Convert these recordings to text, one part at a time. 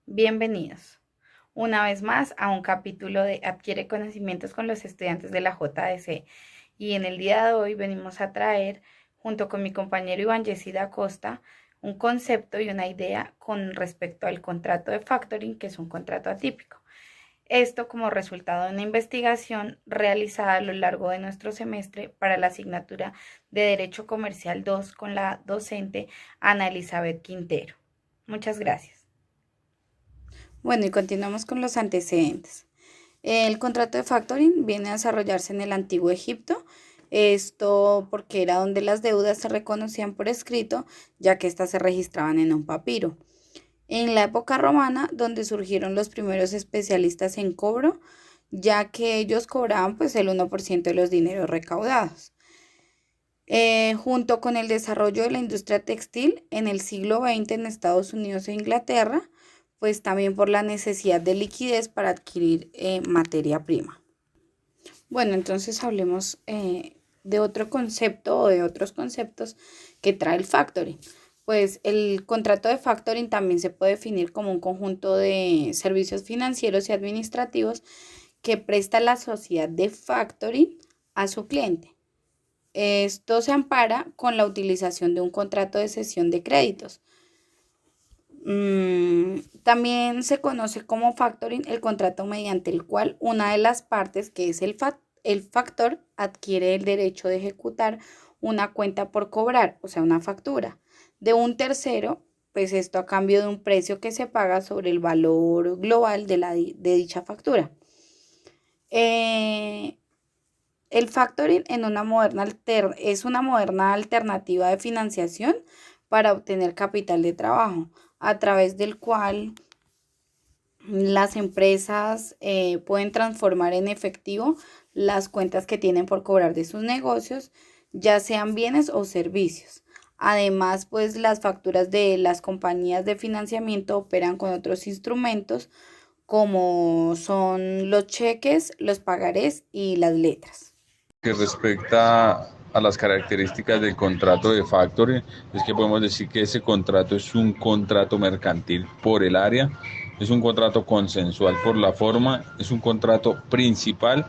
Bienvenidos una vez más a un capítulo de Adquiere conocimientos con los estudiantes de la JDC. Y en el día de hoy venimos a traer, junto con mi compañero Iván Yesida Acosta, un concepto y una idea con respecto al contrato de factoring, que es un contrato atípico. Esto como resultado de una investigación realizada a lo largo de nuestro semestre para la asignatura de Derecho Comercial 2 con la docente Ana Elizabeth Quintero. Muchas gracias. Bueno, y continuamos con los antecedentes. El contrato de factoring viene a desarrollarse en el antiguo Egipto, esto porque era donde las deudas se reconocían por escrito, ya que éstas se registraban en un papiro. En la época romana, donde surgieron los primeros especialistas en cobro, ya que ellos cobraban pues el 1% de los dineros recaudados. Junto con el desarrollo de la industria textil en el siglo XX en Estados Unidos e Inglaterra, pues también por la necesidad de liquidez para adquirir materia prima. Bueno, entonces hablemos de otro concepto o de otros conceptos que trae el factoring. Pues el contrato de factoring también se puede definir como un conjunto de servicios financieros y administrativos que presta la sociedad de factoring a su cliente. Esto se ampara con la utilización de un contrato de cesión de créditos. También se conoce como factoring el contrato mediante el cual una de las partes, que es el factor, adquiere el derecho de ejecutar una cuenta por cobrar, o sea, una factura, de un tercero, pues esto a cambio de un precio que se paga sobre el valor global de dicha factura. El factoring es una moderna alternativa de financiación para obtener capital de trabajo, a través del cual las empresas pueden transformar en efectivo las cuentas que tienen por cobrar de sus negocios, ya sean bienes o servicios. Además, pues las facturas de las compañías de financiamiento operan con otros instrumentos como son los cheques, los pagarés y las letras. Que respecta a las características del contrato de factoring, es que podemos decir que ese contrato es un contrato mercantil por el área, es un contrato consensual por la forma, es un contrato principal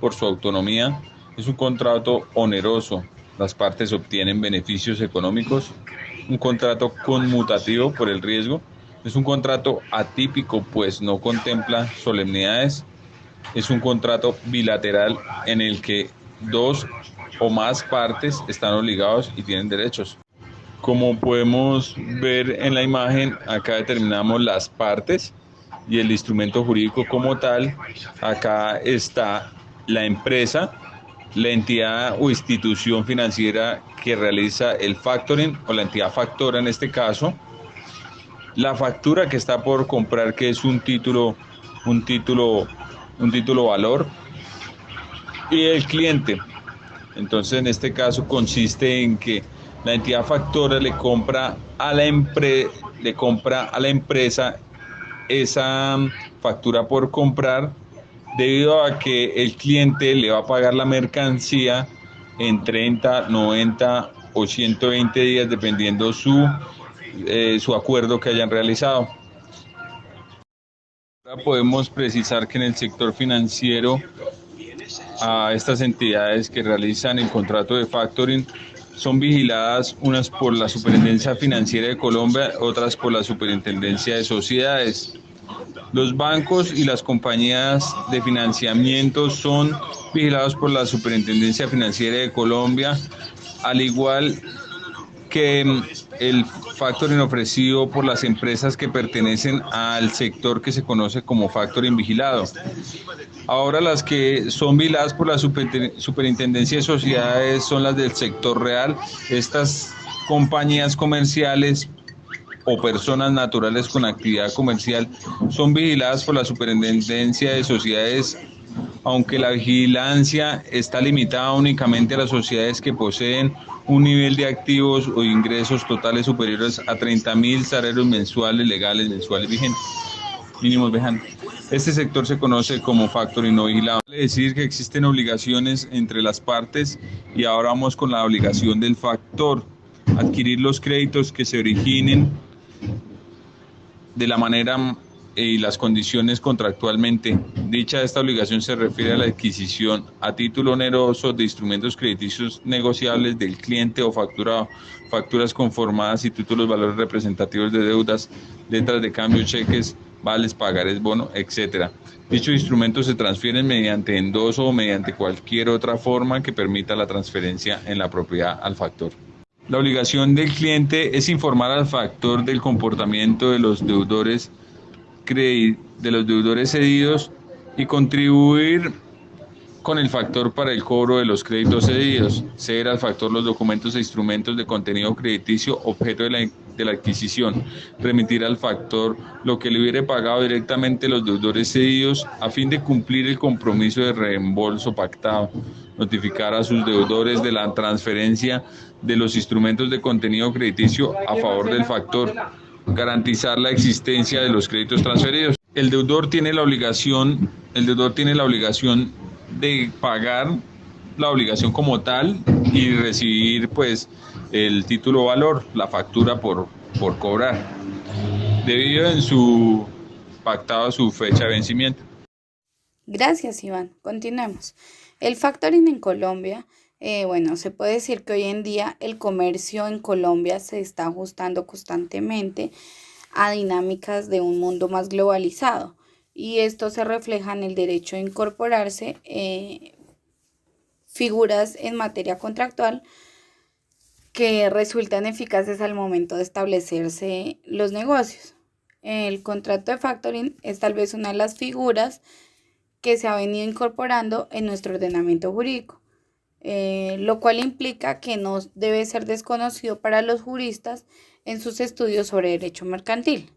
por su autonomía, es un contrato oneroso, las partes obtienen beneficios económicos, un contrato conmutativo por el riesgo, es un contrato atípico pues no contempla solemnidades, es un contrato bilateral en el que dos o más partes están obligados y tienen derechos. Como podemos ver en la imagen, acá determinamos las partes y el instrumento jurídico como tal. Acá está la empresa, la entidad o institución financiera que realiza el factoring o la entidad factora en este caso, la factura que está por comprar, que es un título valor, y el cliente. Entonces en este caso consiste en que la entidad factora le compra a la empresa esa factura por comprar, debido a que el cliente le va a pagar la mercancía en 30, 90 o 120 días dependiendo su acuerdo que hayan realizado. Ahora podemos precisar que en el sector financiero a estas entidades que realizan el contrato de factoring son vigiladas unas por la Superintendencia Financiera de Colombia, otras por la Superintendencia de Sociedades. Los bancos y las compañías de financiamiento son vigilados por la Superintendencia Financiera de Colombia, al igual que el factoring ofrecido por las empresas que pertenecen al sector que se conoce como factoring vigilado. Ahora las que son vigiladas por la Superintendencia de Sociedades son las del sector real. Estas compañías comerciales o personas naturales con actividad comercial son vigiladas por la Superintendencia de Sociedades, aunque la vigilancia está limitada únicamente a las sociedades que poseen un nivel de activos o ingresos totales superiores a 30.000 salarios mensuales legales mensuales vigentes, mínimos vigentes. Este sector se conoce como factoring no vigilado. Vale decir que existen obligaciones entre las partes y ahora vamos con la obligación del factor: adquirir los créditos que se originen de la manera y las condiciones contractualmente. Esta obligación se refiere a la adquisición a título oneroso de instrumentos crediticios negociables del cliente o facturas conformadas y títulos valores representativos de deudas, letras de cambio, cheques, vales, pagares, bono, etc. Dichos instrumentos se transfieren mediante endoso o mediante cualquier otra forma que permita la transferencia en la propiedad al factor. La obligación del cliente es informar al factor del comportamiento de los deudores cedidos y contribuir con el factor para el cobro de los créditos cedidos, ceder al factor los documentos e instrumentos de contenido crediticio objeto de la adquisición, remitir al factor lo que le hubiere pagado directamente los deudores cedidos a fin de cumplir el compromiso de reembolso pactado, notificar a sus deudores de la transferencia de los instrumentos de contenido crediticio a favor del factor, garantizar la existencia de los créditos transferidos. El deudor tiene la obligación de pagar la obligación como tal y recibir pues el título valor, la factura por cobrar, debido en su pactado a su fecha de vencimiento. Gracias, Iván. Continuemos. El factoring en Colombia, se puede decir que hoy en día el comercio en Colombia se está ajustando constantemente a dinámicas de un mundo más globalizado y esto se refleja en el derecho a incorporarse figuras en materia contractual que resultan eficaces al momento de establecerse los negocios. El contrato de factoring es tal vez una de las figuras que se ha venido incorporando en nuestro ordenamiento jurídico, lo cual implica que no debe ser desconocido para los juristas en sus estudios sobre derecho mercantil,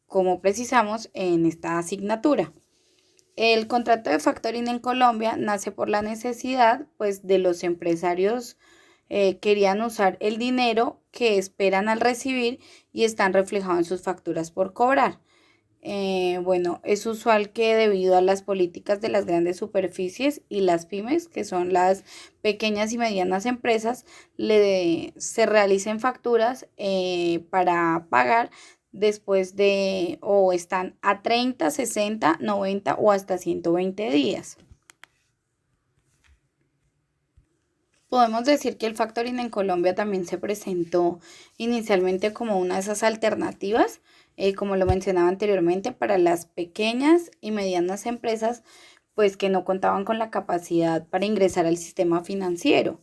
como precisamos en esta asignatura. El contrato de factoring en Colombia nace por la necesidad, pues, de los empresarios querían usar el dinero que esperan al recibir y están reflejados en sus facturas por cobrar. Es usual que debido a las políticas de las grandes superficies y las pymes, que son las pequeñas y medianas empresas, se realicen facturas para pagar después de o están a 30, 60, 90 o hasta 120 días. Podemos decir que el factoring en Colombia también se presentó inicialmente como una de esas alternativas, como lo mencionaba anteriormente, para las pequeñas y medianas empresas, pues que no contaban con la capacidad para ingresar al sistema financiero.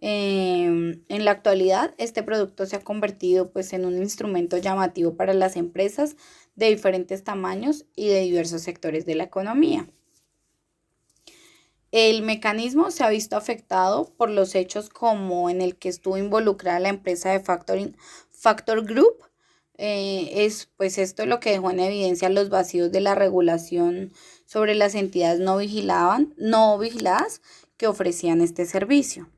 En la actualidad, este producto se ha convertido pues en un instrumento llamativo para las empresas de diferentes tamaños y de diversos sectores de la economía. El mecanismo se ha visto afectado por los hechos como en el que estuvo involucrada la empresa de factoring Factor Group. Esto lo que dejó en evidencia los vacíos de la regulación sobre las entidades no vigiladas que ofrecían este servicio.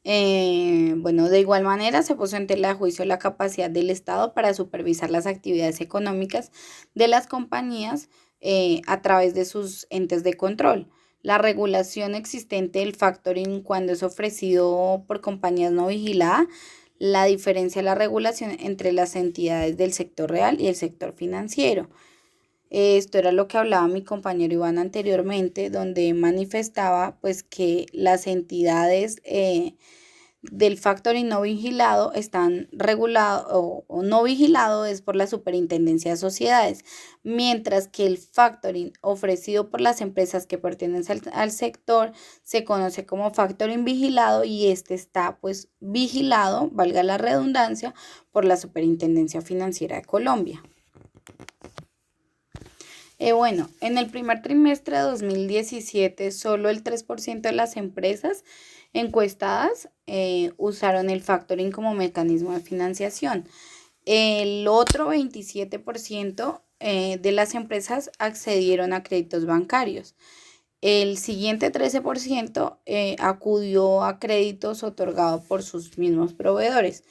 De igual manera se puso en tela de juicio la capacidad del Estado para supervisar las actividades económicas de las compañías a través de sus entes de control. La regulación existente del factoring cuando es ofrecido por compañías no vigiladas, la diferencia de la regulación entre las entidades del sector real y el sector financiero. Esto era lo que hablaba mi compañero Iván anteriormente, donde manifestaba pues que las entidades del factoring no vigilado están regulados o no vigilado es por la Superintendencia de Sociedades, mientras que el factoring ofrecido por las empresas que pertenecen al sector se conoce como factoring vigilado y este está pues vigilado, valga la redundancia, por la Superintendencia Financiera de Colombia. En el primer trimestre de 2017, solo el 3% de las empresas encuestadas usaron el factoring como mecanismo de financiación. El otro 27% de las empresas accedieron a créditos bancarios. El siguiente 13% acudió a créditos otorgados por sus mismos proveedores.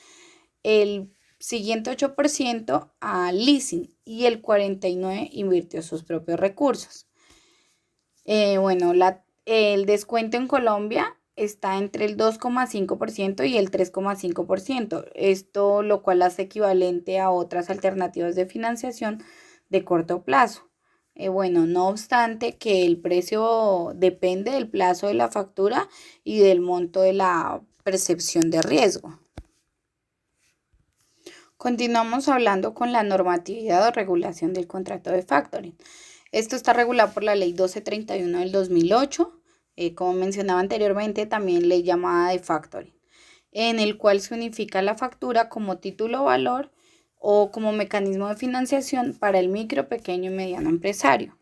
El siguiente 8% a leasing y el 49% invirtió sus propios recursos. El descuento en Colombia está entre el 2,5% y el 3,5%, esto lo cual hace equivalente a otras alternativas de financiación de corto plazo. Bueno, no obstante que el precio depende del plazo de la factura y del monto de la percepción de riesgo. Continuamos hablando con la normatividad o regulación del contrato de factoring. Esto está regulado por la Ley 1231 del 2008, como mencionaba anteriormente, también ley llamada de factoring, en el cual se unifica la factura como título o valor o como mecanismo de financiación para el micro, pequeño y mediano empresario.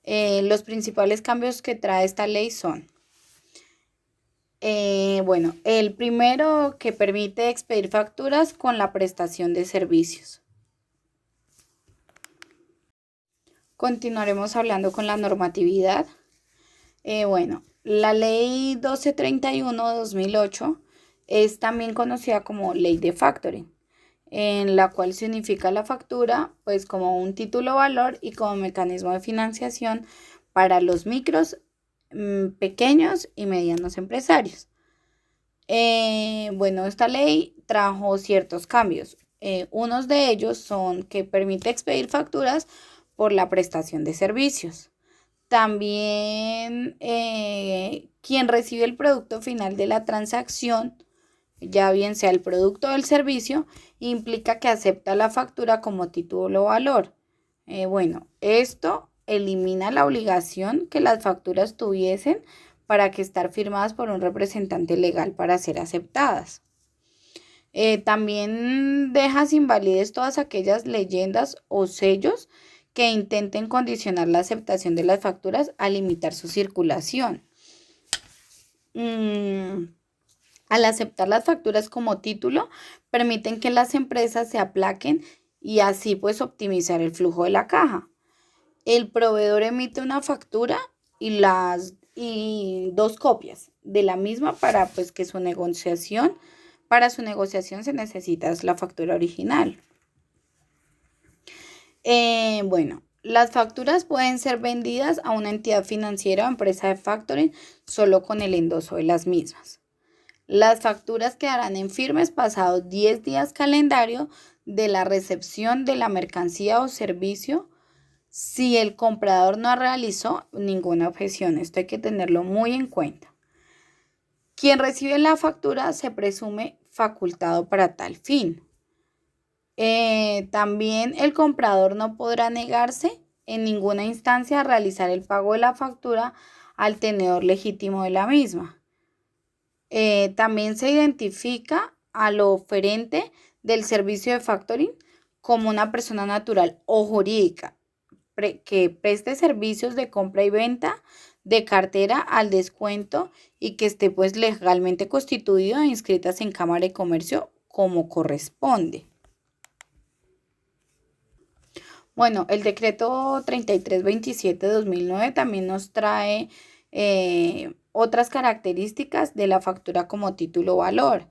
Los principales cambios que trae esta ley son: bueno, el primero, que permite expedir facturas con la prestación de servicios. Continuaremos hablando con la normatividad. Bueno, la ley 1231 de 2008 es también conocida como ley de factoring, en la cual se unifica la factura pues como un título valor y como mecanismo de financiación para los micros, pequeños y medianos empresarios. Bueno, esta ley trajo ciertos cambios. Unos de ellos son que permite expedir facturas por la prestación de servicios. También quien recibe el producto final de la transacción, ya bien sea el producto o el servicio, implica que acepta la factura como título o valor. Bueno, esto elimina la obligación que las facturas tuviesen para que estar firmadas por un representante legal para ser aceptadas. También deja sin validez todas aquellas leyendas o sellos que intenten condicionar la aceptación de las facturas a limitar su circulación. Al aceptar las facturas como título, permiten que las empresas se aplaquen y así pues optimizar el flujo de la caja. El proveedor emite una factura y dos copias de la misma para pues que para su negociación se necesita la factura original. Bueno, las facturas pueden ser vendidas a una entidad financiera o empresa de factoring solo con el endoso de las mismas. Las facturas quedarán en firmes pasados 10 días calendario de la recepción de la mercancía o servicio si el comprador no realizó ninguna objeción. Esto hay que tenerlo muy en cuenta. Quien recibe la factura se presume facultado para tal fin. También el comprador no podrá negarse en ninguna instancia a realizar el pago de la factura al tenedor legítimo de la misma. También se identifica al oferente del servicio de factoring como una persona natural o jurídica que preste servicios de compra y venta de cartera al descuento y que esté pues legalmente constituido e inscritas en Cámara de Comercio como corresponde. Bueno, el decreto 3327 de 2009 también nos trae otras características de la factura como título o valor.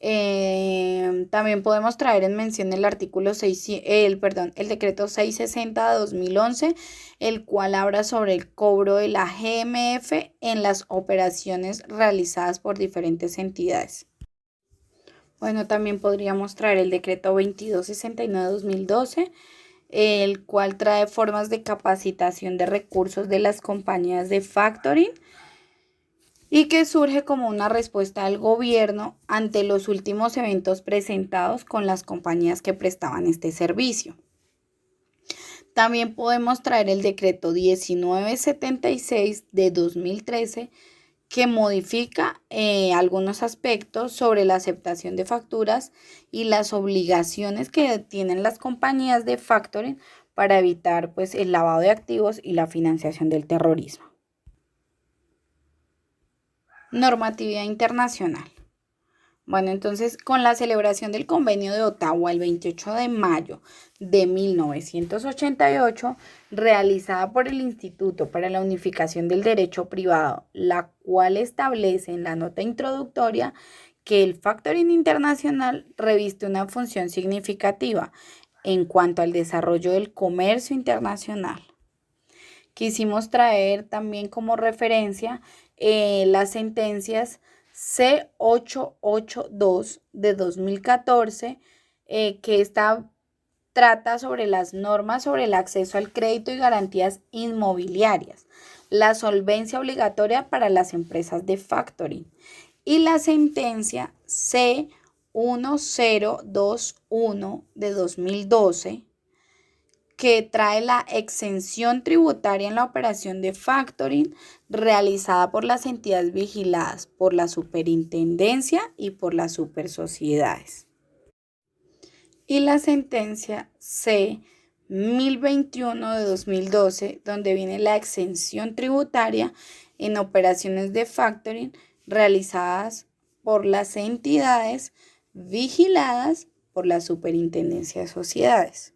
También podemos traer en mención el decreto 660 de 2011, el cual habla sobre el cobro de la GMF en las operaciones realizadas por diferentes entidades. Bueno, también podríamos traer el decreto 2269 de 2012, el cual trae formas de capacitación de recursos de las compañías de factoring y que surge como una respuesta del gobierno ante los últimos eventos presentados con las compañías que prestaban este servicio. También podemos traer el decreto 1976 de 2013, que modifica algunos aspectos sobre la aceptación de facturas y las obligaciones que tienen las compañías de factoring para evitar pues, el lavado de activos y la financiación del terrorismo. Normatividad internacional. Bueno, entonces, con la celebración del Convenio de Ottawa el 28 de mayo de 1988, realizada por el Instituto para la Unificación del Derecho Privado, la cual establece en la nota introductoria que el factoring internacional reviste una función significativa en cuanto al desarrollo del comercio internacional. Quisimos traer también como referencia las sentencias C882 de 2014, que esta trata sobre las normas sobre el acceso al crédito y garantías inmobiliarias, la solvencia obligatoria para las empresas de factoring, y la sentencia C1021 de 2012, que trae la exención tributaria en la operación de factoring realizada por las entidades vigiladas por la superintendencia y por las supersociedades. Y la sentencia C1021 de 2012, donde viene la exención tributaria en operaciones de factoring realizadas por las entidades vigiladas por la superintendencia de sociedades.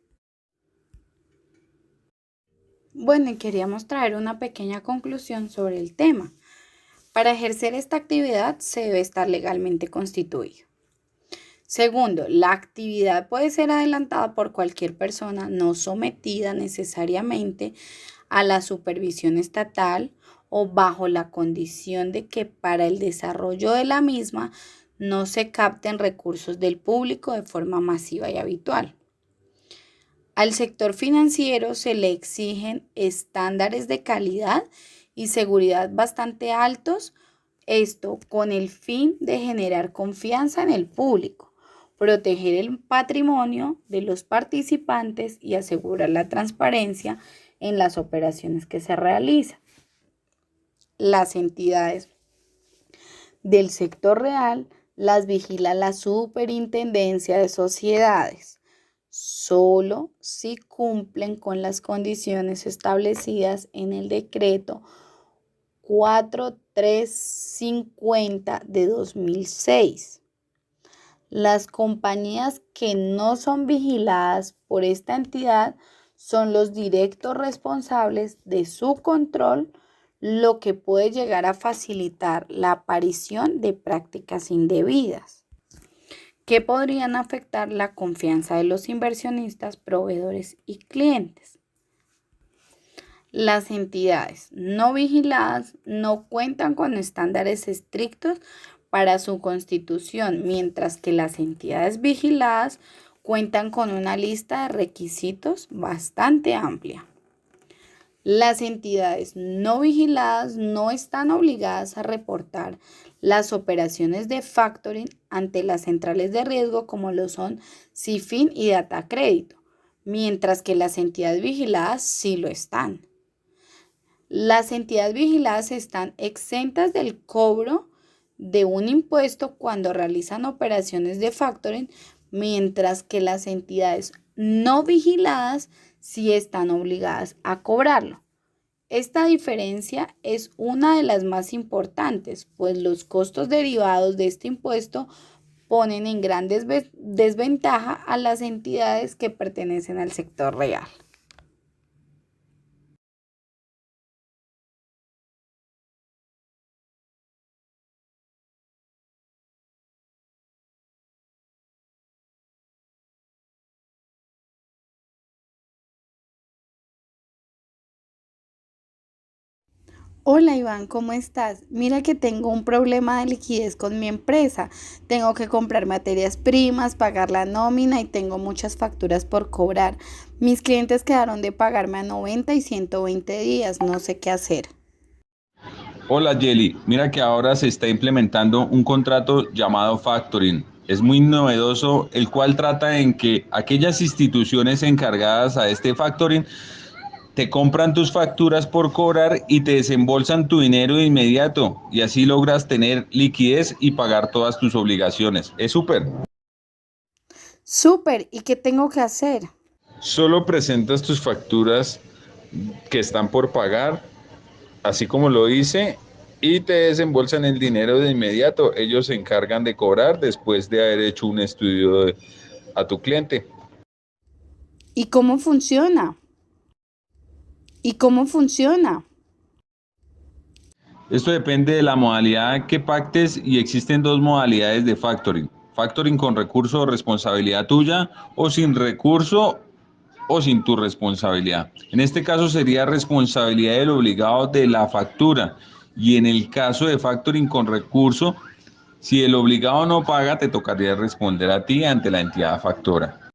Bueno, y queríamos traer una pequeña conclusión sobre el tema. Para ejercer esta actividad se debe estar legalmente constituido. Segundo, la actividad puede ser adelantada por cualquier persona no sometida necesariamente a la supervisión estatal o bajo la condición de que para el desarrollo de la misma no se capten recursos del público de forma masiva y habitual. Al sector financiero se le exigen estándares de calidad y seguridad bastante altos, esto con el fin de generar confianza en el público, proteger el patrimonio de los participantes y asegurar la transparencia en las operaciones que se realizan. Las entidades del sector real las vigila la Superintendencia de Sociedades, solo si cumplen con las condiciones establecidas en el decreto 4350 de 2006. Las compañías que no son vigiladas por esta entidad son los directos responsables de su control, lo que puede llegar a facilitar la aparición de prácticas indebidas que podrían afectar la confianza de los inversionistas, proveedores y clientes. Las entidades no vigiladas no cuentan con estándares estrictos para su constitución, mientras que las entidades vigiladas cuentan con una lista de requisitos bastante amplia. Las entidades no vigiladas no están obligadas a reportar las operaciones de factoring ante las centrales de riesgo como lo son Cifin y Datacrédito, mientras que las entidades vigiladas sí lo están. Las entidades vigiladas están exentas del cobro de un impuesto cuando realizan operaciones de factoring, mientras que las entidades no vigiladas sí están obligadas a cobrarlo. Esta diferencia es una de las más importantes, pues los costos derivados de este impuesto ponen en gran desventaja a las entidades que pertenecen al sector real. Hola Iván, ¿cómo estás? Mira que tengo un problema de liquidez con mi empresa. Tengo que comprar materias primas, pagar la nómina y tengo muchas facturas por cobrar. Mis clientes quedaron de pagarme a 90 y 120 días. No sé qué hacer. Hola Jelly, mira que ahora se está implementando un contrato llamado factoring. Es muy novedoso, el cual trata en que aquellas instituciones encargadas a este factoring te compran tus facturas por cobrar y te desembolsan tu dinero de inmediato y así logras tener liquidez y pagar todas tus obligaciones. Es súper. Súper, ¿y qué tengo que hacer? Solo presentas tus facturas que están por pagar, así como lo hice, y te desembolsan el dinero de inmediato. Ellos se encargan de cobrar después de haber hecho un estudio a tu cliente. ¿Y cómo funciona? ¿Y cómo funciona? Esto depende de la modalidad que pactes y existen dos modalidades de factoring. Factoring con recurso o responsabilidad tuya o sin recurso o sin tu responsabilidad. En este caso sería responsabilidad del obligado de la factura Y en el caso de factoring con recurso, si el obligado no paga, te tocaría responder a ti ante la entidad factora.